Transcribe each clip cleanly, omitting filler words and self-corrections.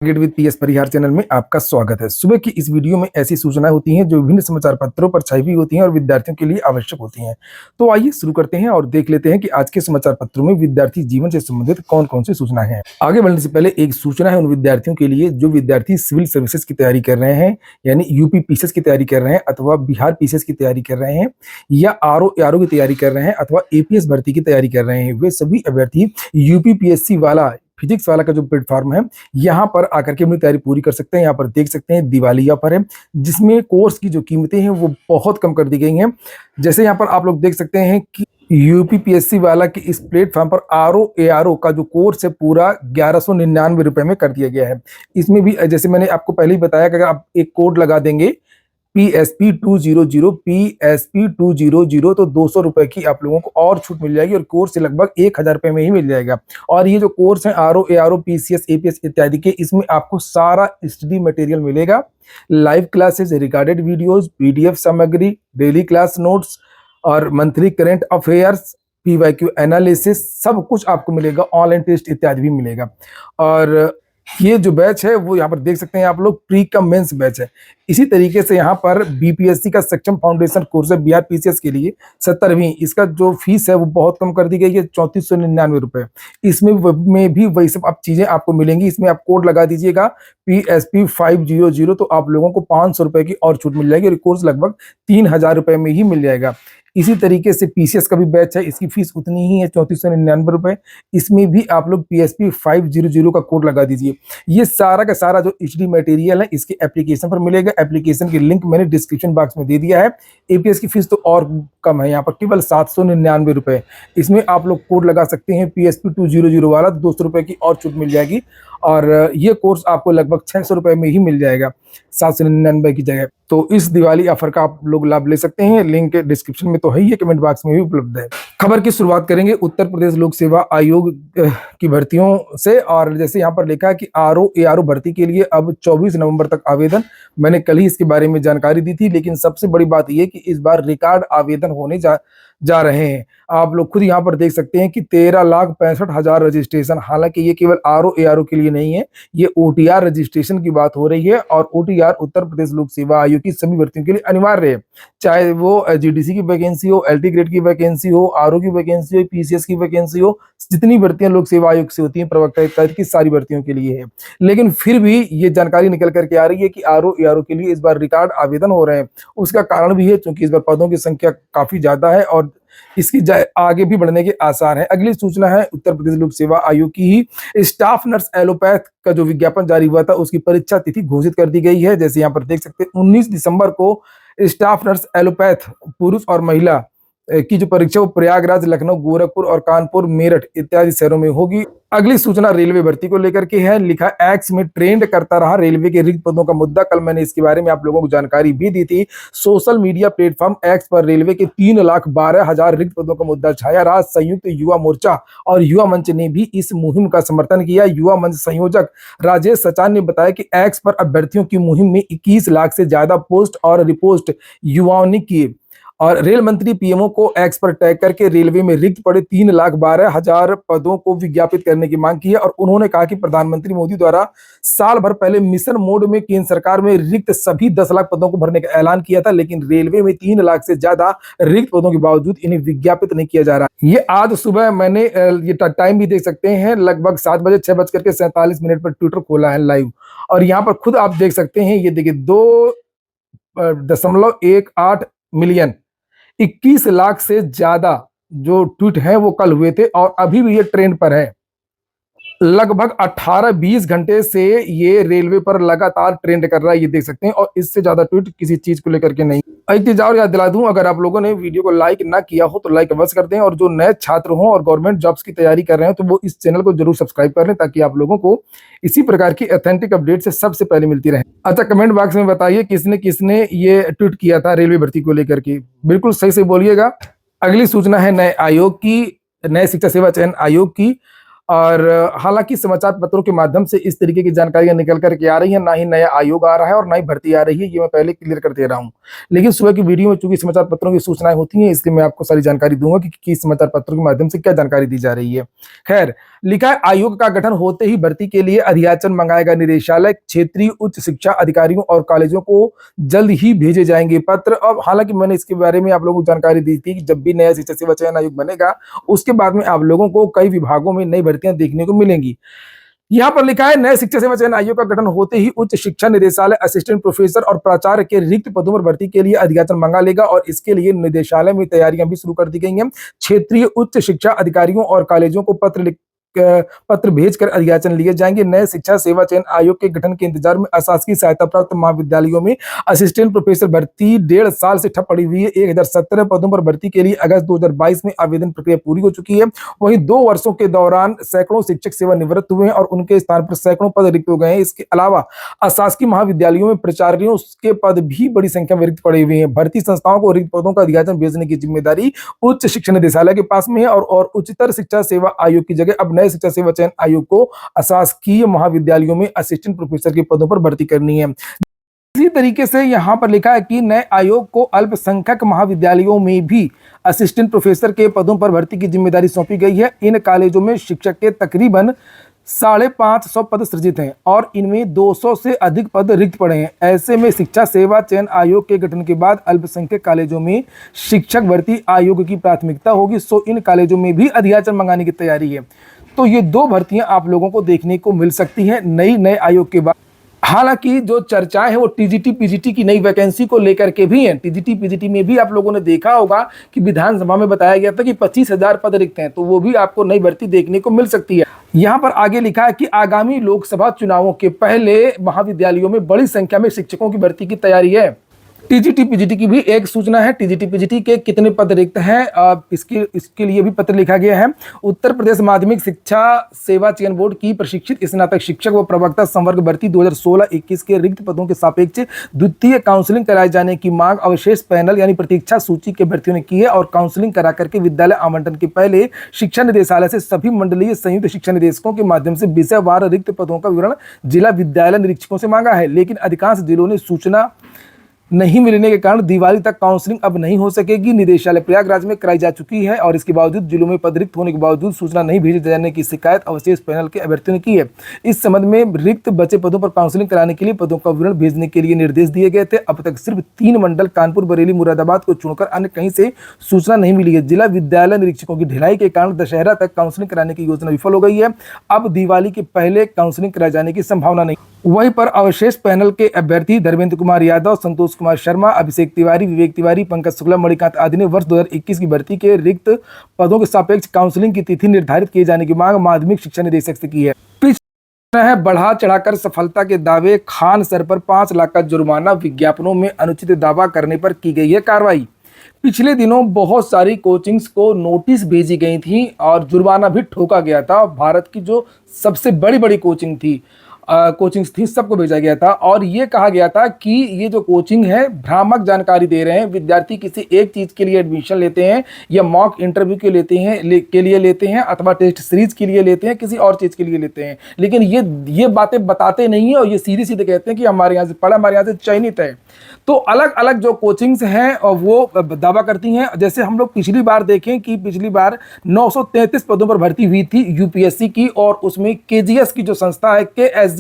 Gate with PS Parihar channel में आपका स्वागत है। सुबह की इस वीडियो में ऐसी सूचनाएं होती हैं जो विभिन्न समाचार पत्रों पर छाई हुई होती हैं और विद्यार्थियों के लिए आवश्यक होती हैं। तो आइए शुरू करते हैं और देख लेते हैं कि आज के समाचार पत्रों में विद्यार्थी जीवन से संबंधित कौन-कौन सी सूचनाएं हैं। आगे बढ़ने से पहले एक सूचना है उन विद्यार्थियों के लिए जो विद्यार्थी सिविल सर्विसेज की तैयारी कर रहे हैं, यानी यूपी पीसीएस की तैयारी कर रहे हैं अथवा बिहार पीसीएस की तैयारी कर रहे हैं या आरओ एआरओ की तैयारी कर रहे हैं अथवा एपीएस भर्ती की तैयारी कर रहे हैं। वे सभी अभ्यर्थी यूपीपीएससी वाला फिजिक्स वाला का जो प्लेटफॉर्म है, यहाँ पर आकर के अपनी तैयारी पूरी कर सकते हैं। यहाँ पर देख सकते हैं दिवाली ऑफर है, जिसमें कोर्स की जो कीमतें हैं वो बहुत कम कर दी गई हैं। जैसे यहाँ पर आप लोग देख सकते हैं कि यूपीपीएससी वाला की इस प्लेटफॉर्म पर आरओ एआरओ का जो कोर्स है पूरा 1199 रुपए में कर दिया गया है। इसमें भी जैसे मैंने आपको पहले ही बताया कि अगर आप एक कोड लगा देंगे PSP200 तो 200 रुपए की आप लोगों को और छूट मिल जाएगी और कोर्स से लगभग 1000 रुपए में ही मिल जाएगा। और ये जो कोर्स है आरओ एआरओ पीसीएस एपीएस इत्यादि के, इसमें आपको सारा स्टडी मटेरियल मिलेगा, live classes, recorded videos, PDF सामग्री, डेली क्लास नोट्स और monthly current affairs, PYQ analysis, सब कुछ आपको मिलेगा। ऑनलाइन टेस्ट इत्यादि भी मिलेगा। और ये जो बैच है वो यहाँ पर देख सकते हैं आप लोग, प्री कम मेंस बैच है। इसी तरीके से यहाँ पर बीपीएससी का सक्षम फाउंडेशन कोर्स है बिहार पीसीएस के लिए 17वीं, इसका जो फीस है वो बहुत कम कर दी गई है, 3499 रुपए। इसमें भी वही सब आप चीजें आपको मिलेंगी। इसमें आप कोड लगा दीजिएगा PSP500 तो आप लोगों को 500 रुपए की और छूट मिल जाएगी और कोर्स लगभग 3000 रुपए में ही मिल जाएगा। इसी तरीके से पीसीएस का भी बैच है, इसकी फीस उतनी ही है, 3499 रुपए। इसमें भी आप लोग PSP500 का कोड लगा दीजिए। ये सारा का सारा जो एचडी मटेरियल है इसके एप्लीकेशन पर मिलेगा। एप्लीकेशन की लिंक मैंने डिस्क्रिप्शन बॉक्स में दे दिया है। एपीएस की फीस तो और कम है, यहाँ पर केवल 799 रुपए। इसमें आप लोग कोड लगा सकते हैं PSP200 वाला, 200 रुपए की और छूट मिल जाएगी और ये कोर्स आपको लगभग 600 रुपए में ही मिल जाएगा 799 की जगह। तो इस दिवाली ऑफर का आप लोग लाभ ले सकते हैं। लिंक डिस्क्रिप्शन में तो है ही, कमेंट बॉक्स में भी उपलब्ध है। खबर की शुरुआत करेंगे उत्तर प्रदेश लोक सेवा आयोग की भर्तियों से। और जैसे यहाँ पर लिखा है कि आरओ एआरओ भर्ती के लिए अब 24 नवंबर तक आवेदन। मैंने कल ही इसके बारे में जानकारी दी थी, लेकिन सबसे बड़ी बात यह कि इस बार रिकॉर्ड आवेदन होने जा रहे हैं। आप लोग खुद यहाँ पर देख सकते हैं कि 13,65,000 रजिस्ट्रेशन। हालांकि ये केवल आरओ एआरओ के लिए नहीं है, ये ओटीआर रजिस्ट्रेशन की बात हो रही है और ओटीआर उत्तर प्रदेश लोक सेवा आयोग की सभी भर्तियों के लिए अनिवार्य है, चाहे वो जीडीसी की वैकेंसी हो, एलटी ग्रेड की वैकेंसी हो, आरओ की वैकेंसी हो, पीसीएस की वैकेंसी हो। जितनी भर्तियां लोक सेवा आयोग से होती हैं प्रवक्ता इत्यादि की सारी भर्तियों के लिए है। लेकिन फिर भी ये जानकारी निकल करके आ रही है कि आरओ एआरओ के लिए इस बार रिकॉर्ड आवेदन हो रहे हैं। उसका कारण भी है क्योंकि इस बार पदों की संख्या काफी ज्यादा है और इसकी आगे भी बढ़ने के आसार हैं। अगली सूचना है उत्तर प्रदेश लोक सेवा आयोग की ही, स्टाफ नर्स एलोपैथ का जो विज्ञापन जारी हुआ था उसकी परीक्षा तिथि घोषित कर दी गई है। जैसे यहाँ पर देख सकते हैं 19 दिसंबर को स्टाफ नर्स एलोपैथ पुरुष और महिला की जो परीक्षा वो प्रयागराज, लखनऊ, गोरखपुर और कानपुर, मेरठ इत्यादि शहरों में होगी। अगली सूचना रेलवे भर्ती को लेकर के है। लिखा एक्स में ट्रेंड करता रहा रेलवे के रिक्त पदों का मुद्दा। कल मैंने इसके बारे में आप लोगों को जानकारी भी दी थी। सोशल मीडिया प्लेटफॉर्म एक्स पर रेलवे के 3,12,000 रिक्त पदों का मुद्दा छाया रहा। संयुक्त युवा मोर्चा और युवा मंच ने भी इस मुहिम का समर्थन किया। युवा मंच संयोजक राजेश सचान ने बताया कि एक्स पर अभ्यर्थियों की मुहिम में 21 लाख से ज्यादा पोस्ट और रिपोस्ट युवाओं ने किए और रेल मंत्री पीएमओ को एक्स पर टैग करके रेलवे में रिक्त पड़े 3,12,000 पदों को विज्ञापित करने की मांग की है। और उन्होंने कहा कि प्रधानमंत्री मोदी द्वारा साल भर पहले मिशन मोड में केंद्र सरकार में रिक्त सभी 10 लाख पदों को भरने का ऐलान किया था, लेकिन रेलवे में 3 लाख से ज्यादा रिक्त पदों के बावजूद इन्हें विज्ञापित नहीं किया जा रहा। ये आज सुबह मैंने ये टाइम भी देख सकते हैं, लगभग 7 बजे 6:47 पर ट्विटर खोला है लाइव और यहाँ पर खुद आप देख सकते हैं। ये देखिए 2.18 मिलियन 21 लाख से ज्यादा जो ट्वीट हैं वो कल हुए थे और अभी भी ये ट्रेंड पर है। लगभग 18-20 घंटे से ये रेलवे पर लगातार ट्रेंड कर रहा है, ये देख सकते हैं। और इससे ज्यादा ट्वीट किसी चीज को लेकर के नहीं। एक चीज और याद दिला दूं, अगर आप लोगों ने वीडियो को लाइक ना किया हो तो लाइक अवश्य कर दें और जो नए छात्र हो और गवर्नमेंट जॉब्स की तैयारी कर रहे हैं तो वो इस चैनल को जरूर सब्सक्राइब कर लें ताकि आप लोगों को इसी प्रकार की ऑथेंटिक अपडेट से सबसे पहले मिलती रहे। अच्छा, कमेंट बॉक्स में बताइए किसने किसने ये ट्वीट किया था रेलवे भर्ती को लेकर के, बिल्कुल सही से बोलिएगा। अगली सूचना है नए आयोग की, नए शिक्षा सेवा चयन आयोग की। और हालांकि समाचार पत्रों के माध्यम से इस तरीके की जानकारियां निकल करके आ रही हैं, ना ही नया आयोग आ रहा है और ना ही भर्ती आ रही है, ये मैं पहले क्लियर कर दे रहा हूं। लेकिन सुबह की वीडियो में चूंकि समाचार पत्रों की सूचनाएं होती हैं, इसलिए मैं आपको सारी जानकारी दूंगा कि समाचार पत्रों के माध्यम से क्या जानकारी दी जा रही है। खैर, लिखा है आयोग का गठन होते ही भर्ती के लिए अधियाचन मंगाएगा निदेशालय, क्षेत्रीय उच्च शिक्षा अधिकारियों और कॉलेजों को जल्द ही भेजे जाएंगे पत्र। अब हालांकि मैंने इसके बारे में आप लोगों को जानकारी दी थी कि जब भी नया शिक्षा सेवा चयन आयोग बनेगा, उसके बाद में आप लोगों को कई विभागों में नई भर्तियां देखने को मिलेंगी। यहाँ पर लिखा है नए शिक्षा सेवा चयन आयोग का गठन होते ही उच्च शिक्षा निदेशालय असिस्टेंट प्रोफेसर और प्राचार्य के रिक्त पदों पर भर्ती के लिए अधियाचन मंगा लेगा और इसके लिए निदेशालय में तैयारियां भी शुरू कर दी गई हैं। क्षेत्रीय उच्च शिक्षा अधिकारियों और कॉलेजों को पत्र भेजकर अधियाचन लिए जाएंगे। नए शिक्षा सेवा चयन आयोग के गठन के इंतजार में अशासकीय सहायता प्राप्त महाविद्यालयों में असिस्टेंट प्रोफेसर भर्ती 1.5 साल से ठप पड़ी हुई है। 1017 पदों पर भर्ती के लिए अगस्त 2022 में आवेदन प्रक्रिया पूरी हो चुकी है। वहीं 2 वर्षों के दौरान सैकड़ों शिक्षक सेवानिवृत्त हुए हैं और उनके स्थान पर सैकड़ों पद रिक्त हो गए हैं। इसके अलावा अशासकीय महाविद्यालयों में प्राचार्यों के पद भी बड़ी संख्या में रिक्त पड़े हुए हैं। भर्ती संस्थाओं को रिक्त पदों का अधियाचन भेजने की जिम्मेदारी उच्च शिक्षा निदेशालय के पास में है और उच्चतर शिक्षा सेवा आयोग की जगह अब नए शिक्षा सेवा चयन आयोग को अशासकीय महाविद्यालयों में असिस्टेंट प्रोफेसर के पदों पर भर्ती करनी है। इसी तरीके से यहां पर लिखा है कि नए आयोग को अल्पसंख्यक महाविद्यालयों में भी असिस्टेंट प्रोफेसर के पदों पर भर्ती की जिम्मेदारी सौंपी गई है। इन कॉलेजों में शिक्षक के तकरीबन 550 पद सृजित हैं और इनमें 200 से अधिक पद रिक्त पड़े हैं। ऐसे में शिक्षा सेवा चयन आयोग के गठन के बाद अल्पसंख्यक कॉलेजों में शिक्षक भर्ती आयोग की प्राथमिकता होगी। सो इन कॉलेजों में भी अधियाचन मंगाने की तैयारी है। तो ये 2 भर्तियां आप लोगों को देखने को मिल सकती हैं नए आयोग के बाद। हालांकि जो चर्चाएं हैं वो टीजीटी पीजीटी की नई वैकेंसी को लेकर के भी हैं। टीजीटी पीजीटी में भी आप लोगों ने देखा होगा कि विधानसभा में बताया गया था कि 25,000 पद रिक्त हैं, तो वो भी आपको नई भर्ती देखने को मिल सकती है। यहाँ पर आगे लिखा है कि आगामी लोकसभा चुनावों के पहले महाविद्यालयों में बड़ी संख्या में शिक्षकों की भर्ती की तैयारी है। टीजीटी पीजीटी की भी एक सूचना है। टीजीटी पीजीटी के कितने पद रिक्त हैं इसके लिए भी पत्र लिखा गया है। उत्तर प्रदेश माध्यमिक शिक्षा सेवा चयन बोर्ड की प्रशिक्षित स्नातक शिक्षक व प्रवक्ता संवर्ग भर्ती 2016-21 के रिक्त पदों के सापेक्ष द्वितीय काउंसलिंग कराए जाने की मांग अवशेष पैनल यानी प्रतीक्षा सूची के भर्तियों ने की है और काउंसलिंग करा करके विद्यालय आवंटन के पहले शिक्षा निदेशालय से सभी मंडलीय संयुक्त शिक्षा निदेशकों के माध्यम से विषयवार रिक्त पदों का विवरण जिला विद्यालय निरीक्षकों से मांगा है। लेकिन अधिकांश जिलों ने सूचना नहीं मिलने के कारण दिवाली तक काउंसलिंग अब नहीं हो सकेगी। निदेशालय प्रयागराज में कराई जा चुकी है और इसके बावजूद जिलों में पद रिक्त होने के बावजूद सूचना नहीं भेजे जाने की शिकायत अवशेष पैनल के अभ्यर्थियों ने की है। इस संबंध में रिक्त बचे पदों पर काउंसलिंग कराने के लिए पदों का विवरण भेजने के लिए निर्देश दिए गए थे। अब तक सिर्फ 3 मंडल कानपुर, बरेली, मुरादाबाद को छोड़कर अन्य कहीं से सूचना नहीं मिली है। जिला विद्यालय निरीक्षकों की ढिलाई के कारण दशहरा तक काउंसलिंग कराने की योजना विफल हो गई है। अब दिवाली के पहले काउंसलिंग कराए जाने की संभावना नहीं। वहीं पर अवशेष पैनल के अभ्यर्थी धर्मेंद्र कुमार यादव, संतोष कुमार शर्मा, अभिषेक तिवारी, विवेक तिवारी, पंकज शुक्ला, मणिकांत आदि ने वर्ष 2021 की भर्ती के रिक्त पदों के सापेक्ष काउंसलिंग की तिथि निर्धारित किए जाने की मांग माध्यमिक शिक्षा निदेशक से की है। है बढ़ा चढ़ाकर सफलता के दावे, खान सर पर 5 लाख का जुर्माना, विज्ञापनों में अनुचित दावा करने पर की गई है कार्रवाई। पिछले दिनों बहुत सारी कोचिंग्स को नोटिस भेजी गई थी और जुर्माना भी ठोका गया था। भारत की जो सबसे बड़ी कोचिंग्स थी सबको भेजा गया था और ये कहा गया था कि ये जो कोचिंग है भ्रामक जानकारी दे रहे हैं। विद्यार्थी किसी एक चीज़ के लिए एडमिशन लेते हैं या मॉक इंटरव्यू के लिए लेते हैं अथवा टेस्ट सीरीज के लिए लेते हैं, किसी और चीज़ के लिए लेते हैं, लेकिन ये बातें बताते नहीं है और ये सीधे सीधे कहते हैं कि हमारे यहाँ से पढ़ा, हमारे यहाँ से चयनित है। तो अलग अलग जो कोचिंग्स हैं और वो दावा करती हैं। जैसे हम लोग पिछली बार देखें कि पिछली बार 933 पदों पर भर्ती हुई थी यूपीएससी की और उसमें केजीएस की जो संस्था है केएसजी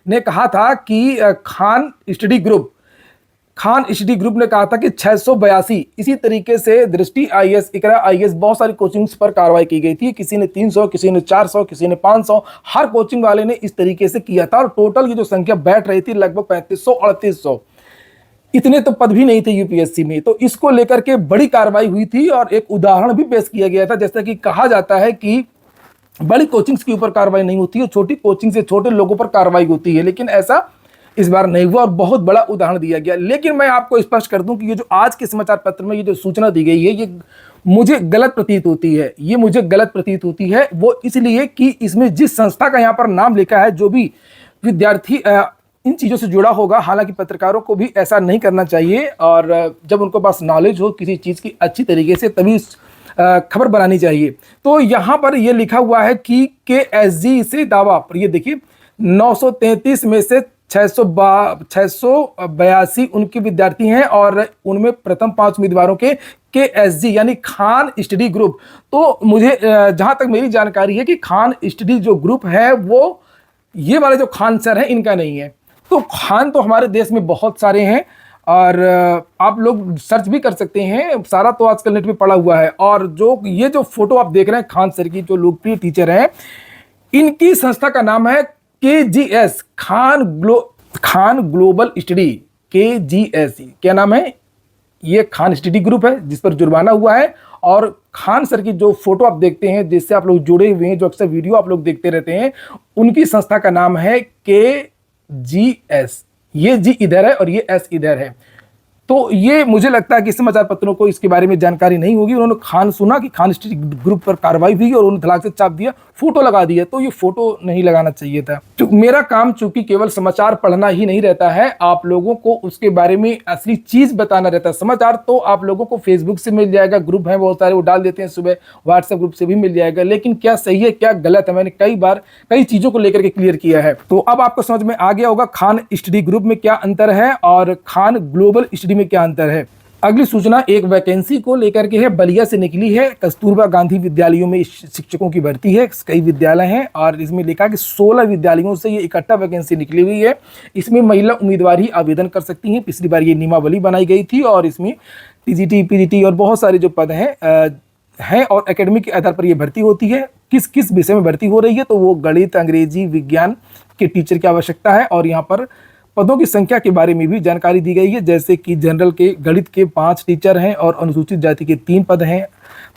ने कहा था कि खान स्टडी ग्रुप ने कहा था कि 682। इसी तरीके से दृष्टि आईएएस, इकरा आईएएस, बहुत सारी कोचिंग्स पर कार्रवाई की गई थी। किसी ने 300, किसी ने 400, किसी ने 500, हर कोचिंग वाले ने इस तरीके से किया था और टोटल की जो संख्या बैठ रही थी लगभग 3500-3800। इतने तो पद भी नहीं थे यूपीएससी में। तो इसको लेकर के बड़ी कार्रवाई हुई थी और एक उदाहरण भी पेश किया गया था। जैसा कि कहा जाता है कि बड़ी कोचिंग्स के ऊपर कार्रवाई नहीं होती है, छोटी कोचिंग से छोटे लोगों पर कार्रवाई होती है, लेकिन ऐसा इस बार नहीं हुआ और बहुत बड़ा उदाहरण दिया गया। लेकिन मैं आपको स्पष्ट कर दूं कि ये जो आज के समाचार पत्र में ये जो सूचना दी गई है ये मुझे गलत प्रतीत होती है। वो इसलिए कि इसमें जिस संस्था का यहाँ पर नाम लिखा है, जो भी विद्यार्थी इन चीज़ों से जुड़ा होगा, हालांकि पत्रकारों को भी ऐसा नहीं करना चाहिए और जब उनके पास नॉलेज हो किसी चीज़ की अच्छी तरीके से, तभी खबर बनानी चाहिए। तो यहाँ पर ये लिखा हुआ है कि KSG से दावा पर, ये देखिए 933 में से 682 उनके विद्यार्थी हैं और उनमें प्रथम 5 उम्मीदवारों के KSG यानी खान स्टडी ग्रुप। तो मुझे जहां तक मेरी जानकारी है कि खान स्टडी जो ग्रुप है वो ये वाले जो खान सर हैं इनका नहीं है। तो खान तो हमारे देश में बहुत सारे हैं और आप लोग सर्च भी कर सकते हैं, सारा तो आजकल नेट पे पड़ा हुआ है। और जो ये जो फोटो आप देख रहे हैं खान सर की, जो लोकप्रिय टीचर हैं, इनकी संस्था का नाम है KGS, Khan global study. KGS क्या नाम है? ये खान स्टडी ग्रुप है जिस पर जुर्माना हुआ है। और खान सर की जो फोटो आप देखते हैं, जिससे आप लोग जुड़े हुए हैं, जो अक्सर वीडियो आप लोग देखते रहते हैं, उनकी संस्था का नाम है KGS। ये जी इधर है और ये S इधर है। तो ये मुझे लगता है कि समाचार पत्रों को इसके बारे में जानकारी नहीं होगी। उन्होंने खान सुना कि खान स्टडी ग्रुप पर कार्रवाई हुई और उन्होंने धड़ाक से चाप दिया, फोटो लगा दिया। तो ये फोटो नहीं लगाना चाहिए था। तो मेरा काम चूंकि केवल समाचार पढ़ना ही नहीं रहता है, आप लोगों को उसके बारे में असली चीज बताना रहता है। समाचार तो आप लोगों को फेसबुक से मिल जाएगा, ग्रुप है बहुत सारे, वो डाल देते हैं सुबह, व्हाट्सएप ग्रुप से भी मिल जाएगा। लेकिन क्या सही है क्या गलत है, मैंने कई बार कई चीजों को लेकर के क्लियर किया है। तो अब आपको समझ में आ गया होगा खान स्टडी ग्रुप में क्या अंतर है और खान ग्लोबल स्टडी में क्या अंतर है। अगली सूचना एक वैकेंसी को लेकर के है, बलिया से निकली है। कस्तूरबा गांधी विद्यालयों में शिक्षकों की भर्ती है, कई विद्यालय हैं और इसमें लिखा कि 16 विद्यालयों से ये इकट्ठा वैकेंसी निकली हुई है। इसमें महिला उम्मीदवार ही आवेदन कर सकती हैं। पिछली बार ये नियमावली बनाई गई थी और इसमें TGT, PGT और बहुत सारे जो पद हैं और एकेडमिक के आधार पर ये भर्ती होती है। किस किस विषय में भर्ती हो रही है, तो वो गणित, अंग्रेजी, विज्ञान के टीचर की आवश्यकता है। और यहाँ पर पदों की संख्या के बारे में भी जानकारी दी गई है, जैसे कि जनरल के गणित के 5 टीचर हैं और अनुसूचित जाति के 3 पद हैं।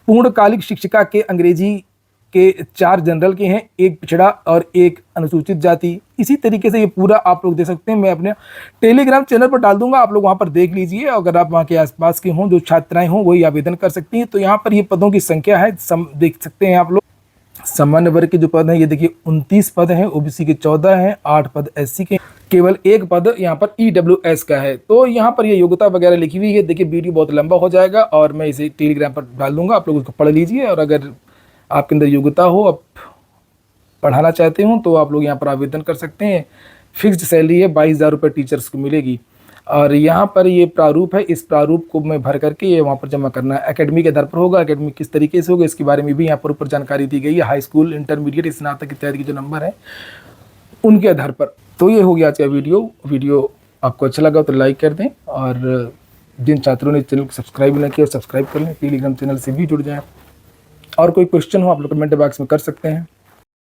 पूर्णकालिक शिक्षिका के अंग्रेजी के 4 जनरल के हैं, 1 पिछड़ा और 1 अनुसूचित जाति। इसी तरीके से ये पूरा आप लोग देख सकते हैं। मैं अपने टेलीग्राम चैनल पर डाल दूंगा, आप लोग वहां पर देख लीजिए। अगर आप वहां के आसपास के हों, जो छात्राएं हों, वही आवेदन कर सकती हैं। तो यहाँ पर ये पदों की संख्या है, देख सकते हैं आप लोग। सामान्य वर्ग के जो पद हैं ये देखिए 29 पद हैं, OBC के 14 हैं, 8 पद SC के, केवल 1 पद यहाँ पर EWS का है। तो यहाँ पर ये योग्यता वगैरह लिखी हुई है। देखिए वीडियो बहुत लंबा हो जाएगा और मैं इसे टेलीग्राम पर डाल दूंगा, आप लोग उसको पढ़ लीजिए। और अगर आपके अंदर योग्यता हो, आप पढ़ाना चाहते हो, तो आप लोग यहाँ पर आवेदन कर सकते हैं। फिक्स्ड सैलरी है, 22,000 रुपये टीचर्स को मिलेगी। और यहाँ पर ये प्रारूप है, इस प्रारूप को मैं भर करके ये वहाँ पर जमा करना है। एकेडमी के आधार पर होगा, एकेडमी किस तरीके से होगा इसके बारे में भी यहाँ पर ऊपर जानकारी दी गई है। हाई स्कूल, इंटरमीडिएट, स्नातक इत्यादि के जो नंबर हैं उनके आधार पर। तो ये हो गया आज का वीडियो आपको अच्छा लगा तो लाइक कर दें और जिन छात्रों ने चैनल को सब्सक्राइब नहीं किया सब्सक्राइब कर लें, टेलीग्राम चैनल से भी जुड़ जाएँ। और कोई क्वेश्चन हो आप लोग कमेंट बॉक्स में कर सकते हैं।